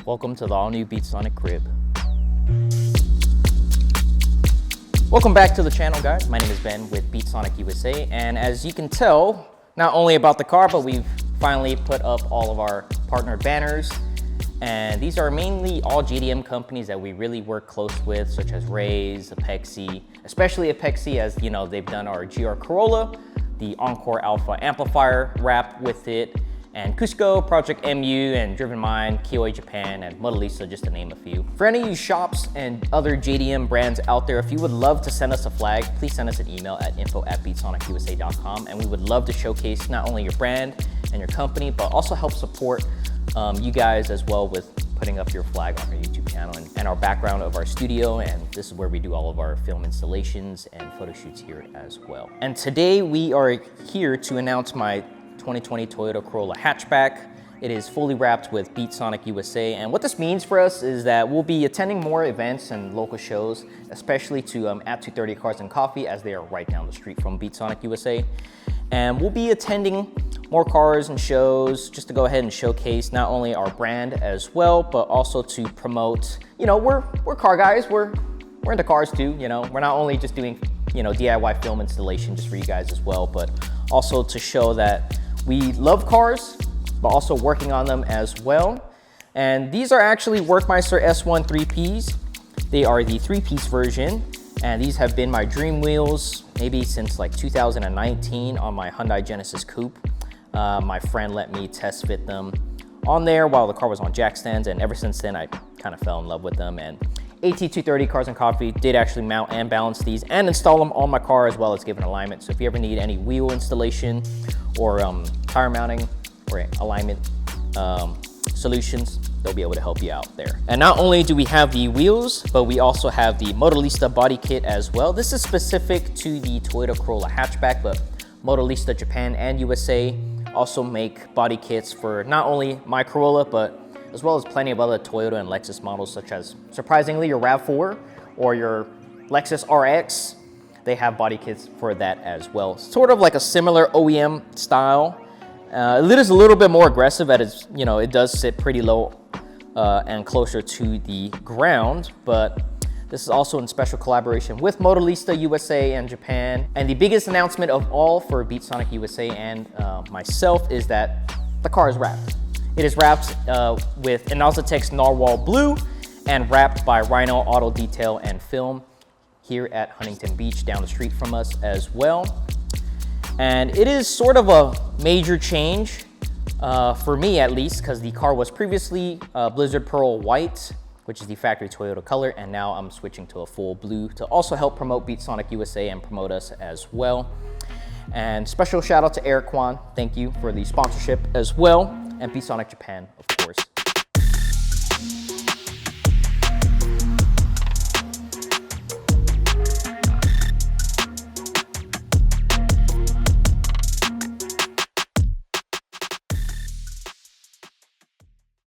Welcome to the all-new BeatSonic crib. Welcome back to the channel, guys. My name is Ben with BeatSonic USA, and as you can tell, not only about the car, but we've finally put up all of our partnered banners. And these are mainly all JDM companies that we really work close with, such as Rays, Apexi, especially Apexi, as you know, they've done our GR Corolla, the Encore Alpha amplifier wrap with it, and Cusco, Project MU, and Driven Mind, Kioi Japan, and Modelista, just to name a few. For any of you shops and other JDM brands out there, if you would love to send us a flag, please send us an email at info@beatsonicusa.com, and we would love to showcase not only your brand and your company, but also help support you guys as well with putting up your flag on our YouTube channel and our background of our studio. And this is where we do all of our film installations and photo shoots here as well. And today we are here to announce my 2020 Toyota Corolla hatchback. It is fully wrapped with BeatSonic USA. And what this means for us is that we'll be attending more events and local shows, especially to at 230 Cars and Coffee, as they are right down the street from BeatSonic USA. And we'll be attending more cars and shows just to go ahead and showcase not only our brand as well, but also to promote, you know, we're car guys, we're into cars too, you know. We're not only just doing, you know, DIY film installation just for you guys as well, but also to show that we love cars, but also working on them as well. And these are actually Workmeister S1 3Ps. They are the 3-piece version, and these have been my dream wheels maybe since like 2019 on my Hyundai Genesis Coupe. My friend let me test fit them on there while the car was on jack stands, and ever since then I kind of fell in love with them. And AT230 Cars and Coffee did actually mount and balance these and install them on my car, as well as give an alignment. So if you ever need any wheel installation or tire mounting or alignment solutions, they'll be able to help you out there. And not only do we have the wheels, but we also have the Modelista body kit as well. This is specific to the Toyota Corolla hatchback, but Modelista Japan and USA also make body kits for not only my Corolla, but as well as plenty of other Toyota and Lexus models, such as, surprisingly, your RAV4 or your Lexus RX. They have body kits for that as well. Sort of like a similar OEM style. It is a little bit more aggressive at its, you know, it does sit pretty low and closer to the ground, but this is also in special collaboration with Modelista USA and Japan. And the biggest announcement of all for BeatSonic USA and myself is that the car is wrapped. It is wrapped with Inazatec's Narwhal Blue and wrapped by Rhino Auto Detail and Film here at Huntington Beach down the street from us as well. And it is sort of a major change for me, at least, because the car was previously Blizzard Pearl White, which is the factory Toyota color, and now I'm switching to a full blue to also help promote BeatSonic USA and promote us as well. And special shout out to Eric Kwan. Thank you for the sponsorship as well, and BeatSonic Japan, of course.